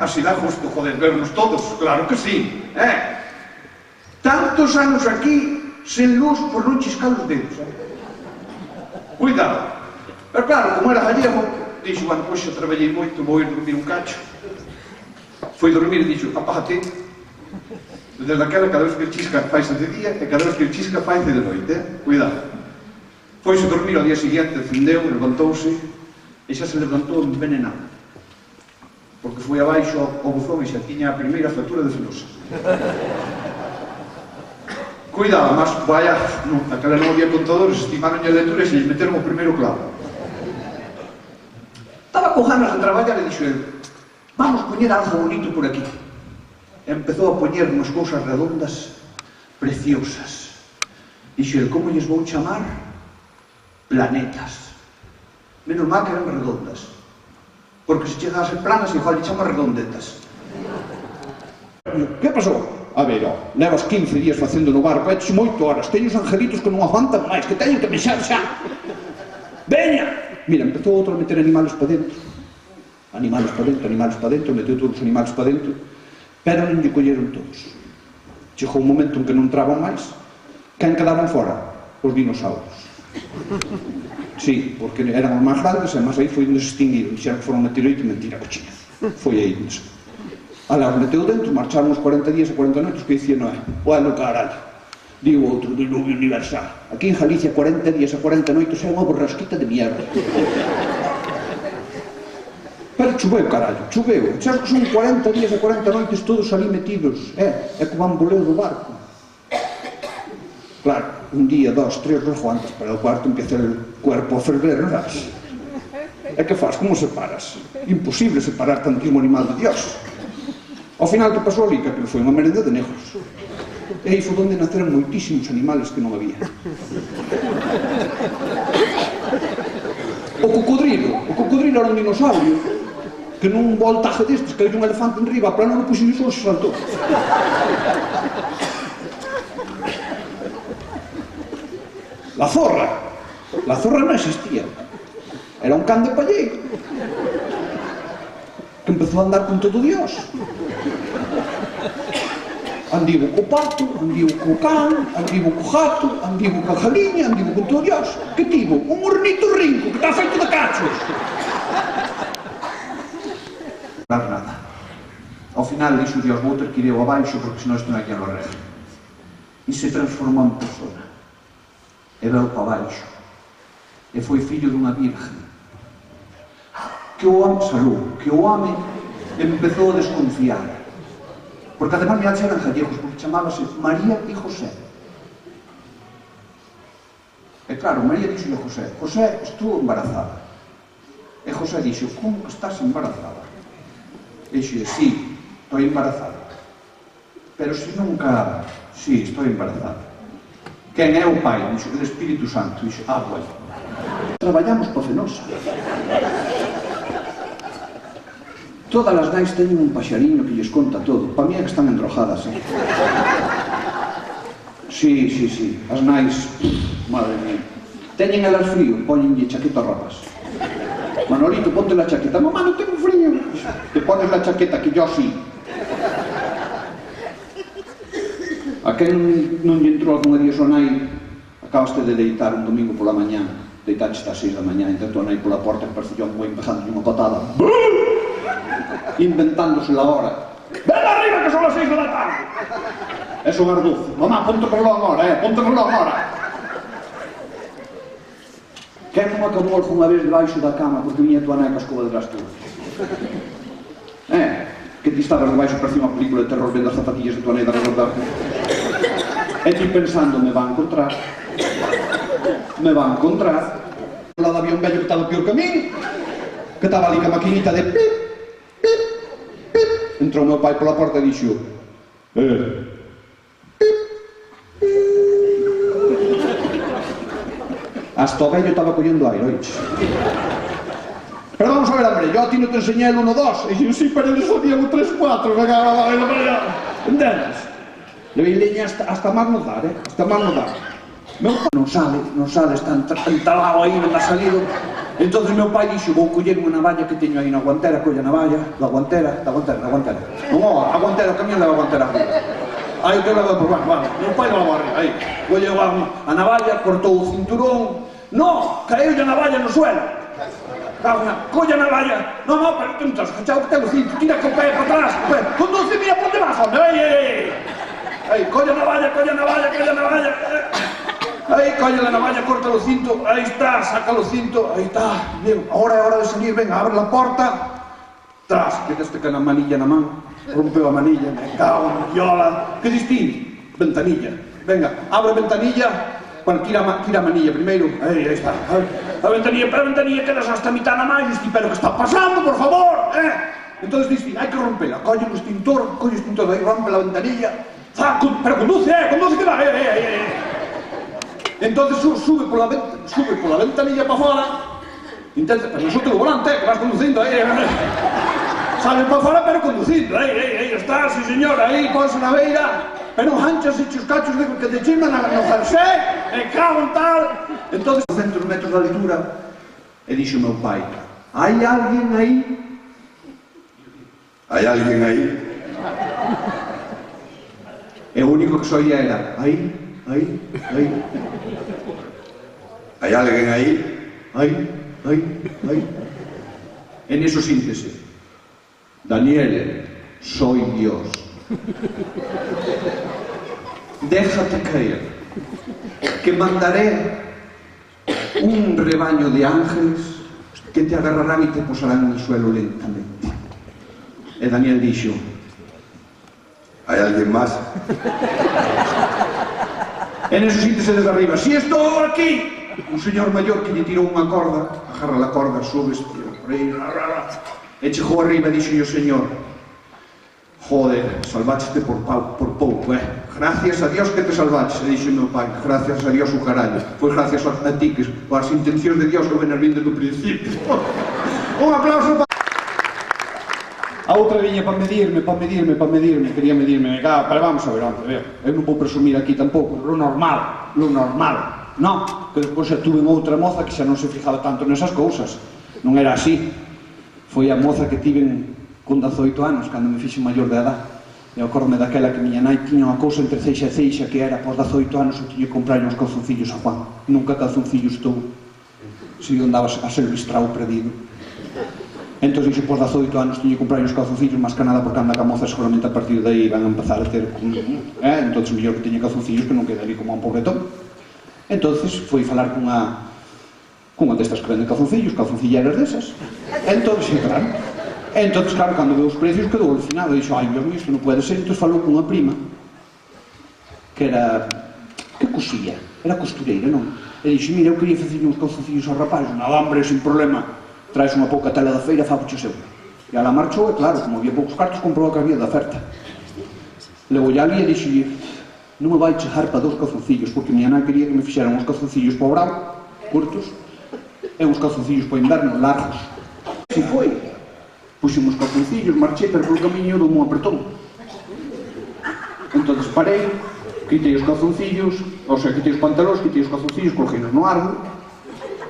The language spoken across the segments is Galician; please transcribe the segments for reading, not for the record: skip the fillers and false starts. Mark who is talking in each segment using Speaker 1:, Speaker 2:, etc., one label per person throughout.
Speaker 1: Así da justo, joder, vernos todos, claro que sí, Tantos anos aquí, sen luz, por non chiscar os dedos, Cuidado. Pero claro, como era gallego, dixo, bueno, pois xa traballei moito, vou ir dormir un cacho. Foi dormir e dixo, apágate. Desde aquela, cada vez que chisca faise de día e cada vez que chisca faise de noite, Cuidado. Foise dormir ao día seguinte, encendeu, levantouse e xa se levantou envenenado. Porque foi abaixo ao buzón e xa tiña a primeira factura de Fenosa. Cuidado, mas vaya, aquela non había contadores, estimaron a lectura e se lles meteron o primeiro clavo. Estaba con ganas de traballar e dixo ele, vamos poñer algo bonito por aquí. E empezou a poñer unhas cousas redondas preciosas. Dixo ele, como lles vou chamar? Planetas. Menos mal que eran redondas. Porque se chegan a ser planas, igual lle chama redondetas. Que pasou? A ver, levas 15 días facendo no barco, eches 8 horas, teño os angelitos que non aguantan máis, que teñen que mexar xa. Veña! Mira, empezou outro a meter animales para dentro. Animales para dentro, meteu todos os animales para dentro, pero non lle colleron todos. Chegou un momento en que non entraban máis. Quen quedaban fora? Os dinosaurios. Sí, porque eran os máis grandes, e máis aí foi onde se extinguiron. Dixeron que foron meteorito e mentira cochina. Foi aí onde se... Alá os meteu dentro, marcharon os 40 días e 40 noites que dicía Noé. Bueno, caralho, digo outro, diluvio universal. Aquí en Galicia 40 días e 40 noites é unha borrasquita de mierda. Pero choveu, caralho, choveu. Sabes que son 40 días e 40 noites todos ali metidos, é que van boleo do barco. Claro, un día, dos, tres, rejuantes, para o cuarto empieza el cuerpo a ferver, ¿verdad? E que faz? Como separas? Imposible separar tantísimo animal de Dios. Ao final, que pasou ali? Que aquilo foi unha merenda de negros. E aí foi onde naceron moitísimos animales que non había. O cocodrilo era un dinosaurio que nun voltaje destes caíu un elefante en riba, plano non puxo iso e se saltou. La zorra non existía. Era un can de palleiro que empezou a andar con todo Dios. Andivo co pato, andivo co can, andivo co gato, andivo co jaliña, andivo con todo Dios. Que tivo? Un hornito rinco que está feito de cachos. Nada. Ao final dixo Dios, vou ter que ir eu abaixo porque senón isto non hai quen lo arregle. E se transformou en persona. E veu para baixo. E foi fillo dunha virgen. Que o home empezou a desconfiar. Porque además mira, eran gallegos, porque chamábase María e José. E claro, María dixo a José, José, estou embarazada. E José dixo, como que estás embarazada? E dixo, sí, estou embarazada. Pero se nunca... Sí, estou embarazada. Quen é o pai? Dixo, o Espírito Santo. Dixo, bueno. Traballamos para Fenosa. Todas as nais teñen un paxariño que lles conta todo. Pa mí é que están endrojadas, Sí. As nais, madre mía. Teñen elas frío, poñenlle chaqueta ao rapaz. Manolito, ponte la chaqueta. Mamá, non tengo frío. Te pones la chaqueta, que yo sí. A quen non lle entrou algún día o nai, acabaste de deitar un domingo pola mañá, deitaste ás 6 da mañá, entrou nai pola porta e parecía un boi empezando unha patada. Inventándose la hora. Ven arriba que son las 6 de la tarde. Eso é Arduz. Mamá, ponte o reloj agora, ponte o reloj agora. Quen non acabou algunha vez debaixo da cama porque viña tua nai ca escova de las tuas? Que ti estabas debaixo, parecía unha película de terror vendo as zapatillas de tua nai de recordar. E ti pensando, me va a encontrar. Lá había un vello que estaba pior que a min, que estaba ali ca maquinita de pip. Entrou o meu pai pola porta e dixo hasta o vello estaba collendo aire, oiches. Pero vamos a ver, hombre, yo a ti non te enseñé el 1, 2 e dixo, sí, pero eles facían o 3, 4 entendes? Le vi leña hasta máis no dar, hasta máis no dar. Meu pai non sale, está entalado aí, non ha salido. Entón meu pai dixo, vou coller unha navalla que teño aí na guantera, colla navalla, da guantera. Non, a guantera, o camión leva a guantera arriba. Aí que leva por baixo, vale, meu pai leva arriba, aí. Colleu a navalla, cortou o cinturón. No, caeu a navalla no suelo. Colla a navalla. No, pero tú non estás cachado que ten o cinto, tira co pé para atrás. Conducime a ponte vas, hombre, aí, colla a navalla. Aí, colla a navalla, corta o cinto, aí está, saca o cinto, aí está, ahora é hora de salir, venga, abre a porta, tras, quedaste con a manilla na man, rompeu a manilla, me cago en viola, que distín? Ventanilla, venga, abre a ventanilla, bueno, tira a manilla primeiro, aí está, a ventanilla quedas hasta a mitad na man, e disti, pero que está pasando, por favor, entón disti, hai que rompela, colle o extintor, aí rompe a ventanilla, pero conduce que va, entón sube pola ventanilla para fora, intenta, pero non solte o volante, que vas conducindo, sale para fora pero conducindo, aí está, sí señor, aí ponse na beira, pero anchas e os cachos que te chiman no jersé, e cago en tal, entón 200 metros de altura, e dixo meu pai, hai alguén aí? Hai alguén aí? E o único que soía era, aí. Hai alguén aí? Aí. E neso síntese. Daniel, soy Dios. Déjate caer, que mandaré un rebaño de ángeles que te agarrarán y te posarán en el suelo lentamente. E Daniel dixo, hai alguén máis? E neso síntese desde arriba, si estou aquí! Un señor maior que lle tirou unha corda, agarra a corda, subes, por aí, e chegou arriba e dixo o señor, joder, salvaste por pouco, gracias a Dios que te salvaste, e dixo meu pai, gracias a Dios o carallo, pois gracias a ti, que as intencións de Dios que venas vindo do principio. Un aplauso para... A outra viña para medirme, quería medirme, pero vamos a ver, eu non vou presumir aquí tampouco, lo normal, non, que despois xa tuve outra moza que xa non se fijaba tanto nesas cousas, non era así, foi a moza que tiven con 18 anos, cando me fixo maior de edad, e acordome daquela que miña nai tiña unha cousa entre ceixa e ceixa que era, pos 18 anos eu tiña que comprar uns calzoncillos a Juan, nunca calzoncillos estou, se andaba a ser bistrao perdido. Entón, dixo, pos 18 anos tiña que comprar uns calzoncillos, máis que nada porque anda ca moza seguramente a partir de aí van a empezar a ter entón, mellor que teña calzoncillos que non quede ali como un pobretón. Entón, foi falar cunha destas que venden calzoncilleras desas. Entón, claro, cando veo os precios quedou alucinado, dixo, ai, Dios mío, isto non pode ser. Entón falou cunha prima que era, que cosía, era costureira, non? E dixo, mira, eu quería facer uns calzoncillos ao rapaz, nada, hombre, sin problema, traes unha pouca tela da feira, fago seu. E ela marchou, e claro, como había poucos cartos, comprou a que había de oferta. Levou ya ali e dixo, non me vai chegar para 2 calzoncillos, porque miña nai quería que me fixeran uns calzoncillos para o brao, curtos, e uns calzoncillos para o inverno, largos. Si foi, puxemos calzoncillos, marchei, pero polo camiño dou un apretón. Entón parei, quitei os calzoncillos, ou sea, quitei os pantalóns, quitei os calzoncillos, colgueinos no árbol,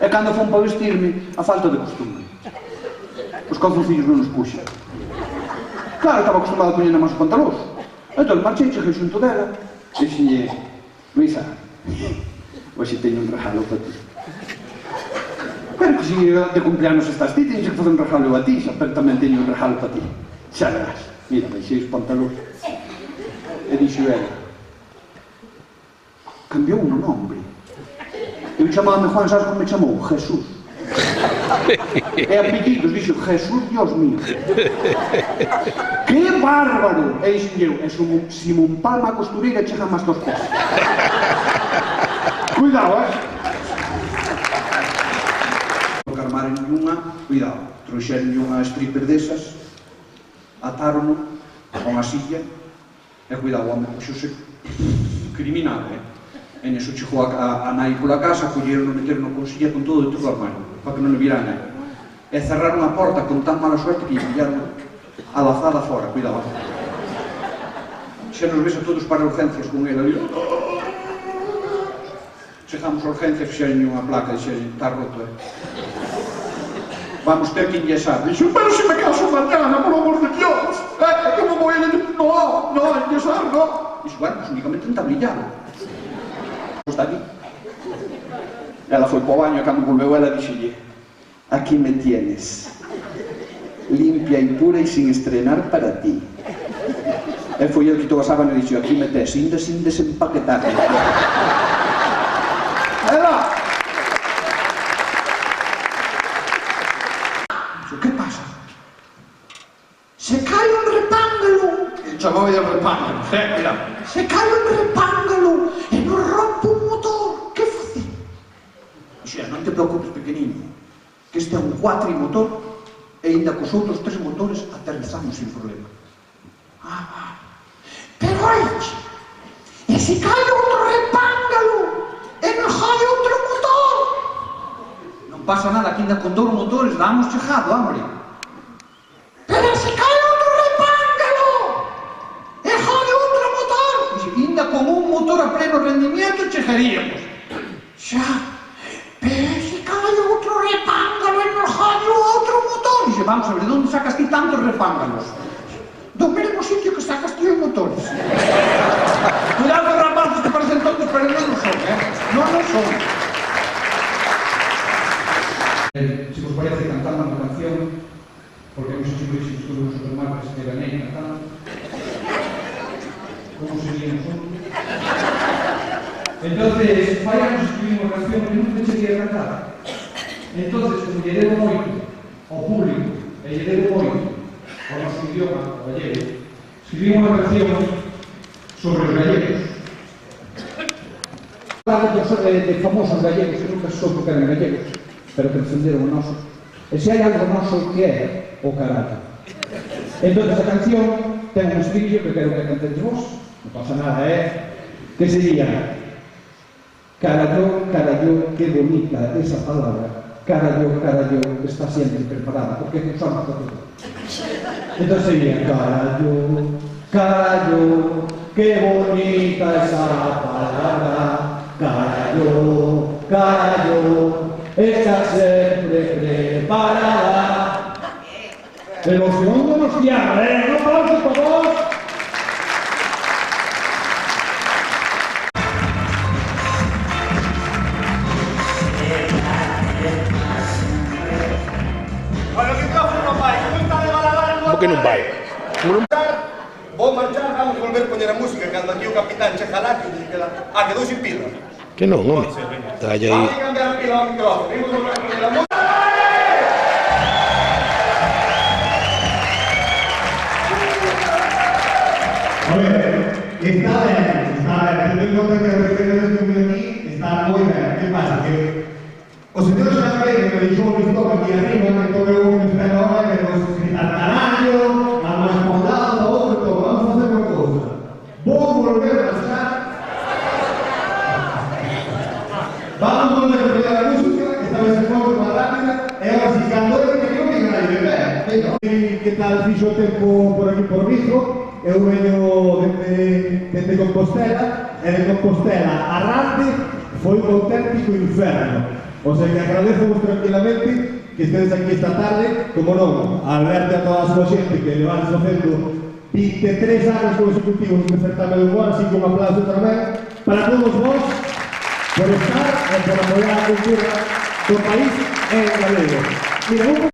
Speaker 1: e cando fon para vestirme, a falta de costume. Os calzoncillos non os puxa. Claro, estaba acostumado a poñer na máis os pantalóns. Entón marchei, cheguei xunto dela, e dixenlle, Luisa, hoxe teño un regalo para ti. Pero que se de cumpleanos estás ti, teño que fazer un regalo a ti, pero tamén teño un regalo para ti. Xa verás, mira, deixei os pantalóns. E dixo ela, cambiou un nombre. Eu chamábame Juan, sabes como me chamou? Jesús. E apetitos, dixo, Jesús, Dios mío. Que bárbaro! E dixo eu, se mon palma a costureira chega máis dos pés. Cuidado, porque armaren unha, cuidado, trouxeron unha stripper desas, ataron a unha silla, e cuidado, o home puxose criminal, E neso chegou a nai pola casa, colleron, meteron con silla con todo dentro do armario, para que non le viera a nai. E cerraron a porta con tan mala suerte que lle pillaron a lazada fora, cuidado. Xa nos ves a todos para urgencias con ela. Chegamos a urgencias, fixeron unha placa, dixeron, está roto, vamos ter que enyesar. Dixo, pero se me caso mañana, por amor de Dios, como vou a ir? No, enyesar, no. Dixo, bueno, pues únicamente entablillado. Está aquí. Ela foi po baño e cando volveu ela dixolle, aquí me tienes, limpia y pura y sin estrenar para ti. Él foi el quitou a sábana e dixo, aquí me tes, sin desempaquetar. Ela! Dixo, que pasa? Se cae un repángalo. El chamou el repángalo, mira. Se cae un repángalo e nos rompe un motor, que facemos? Dixo, non te preocupes, pequeniño, que este é un cuatrimotor e ainda cos outros 3 motores aterrizamos sin problema. Pero oiche, e se cae outro repángalo e nos jode outro motor? Non pasa nada, que ainda con 2 motores damos chegado, hombre. Pero se cae outro repángalo e jode outro motor? Dixe, ainda con un motor a pleno rendimiento chegaríamos. Xa, pero se cae outro repángalo e nos jode outro motor? Dixe, vamos a ver, de onde sacas ti tantos repángalos? Do mesmo sitio que sacas ti os motores. Cuidado con rapazos que parecen tontos, pero non o son, non o son. Se vos parece, cantando unha canción, porque non sei se veis que estuve nos supermarcos que ganei cantando, como sería nosotros? Entonces, fai anos escribí unha canción que nunca cheguei a cantar. Entonces, como lle debo moito ao público, e lle debo moito ao noso idioma, ao gallego, escribí unha canción sobre os gallegos. De famosos gallegos que nunca se soupo que eran gallegos, pero que defenderon o noso. E se hai algo noso que é o carallo. Entón, esa canción ten un estribillo que quero que cantedes vos, non pasa nada, que sería: carallo, carallo, que bonita esa palabra. Carallo, carallo, está siempre preparada, porque que usamos para todo. Entonces sería: carallo, carallo, que bonita esa palabra. Carallo, carallo, está siempre preparada. Emoción de los días, un aplauso por vos.
Speaker 2: Como que non vai?
Speaker 3: Vou marchar, vamos volver a poñer a música cando aquí o capitán chegará que quedou sin pila.
Speaker 2: Que non, home. Dalle aí.
Speaker 3: Vamos a cambiar a pila ao micrófono. Imos volver a poñer a música.
Speaker 4: Oye, está ben, tendo en conta que a referencia que me aquí está moi ben. Que pasa? Que o señor Xavier me deixou o listón aquí arriba, entón eu me espero ahora que nos gritar carallo, vamos a respondar, outro, todo. Vamos a facer unha cousa. Vou volver a marchar. Vamos volver a poñer a música, esta vez en modo máis rápida, e ahora si cando eu que non me garai de ben. Que tal fixo o tempo por aquí por Vigo? Eu veño dende Compostela, e de Compostela a Rande foi un auténtico inferno. O sea que agradezco tranquilamente que estedes aquí esta tarde, como non, a verte a toda a súa xente que levades facendo 23 anos consecutivos de certamen do así que un aplauso tamén para todos vos por estar e por apoiar a cultura do país e galego. Mira,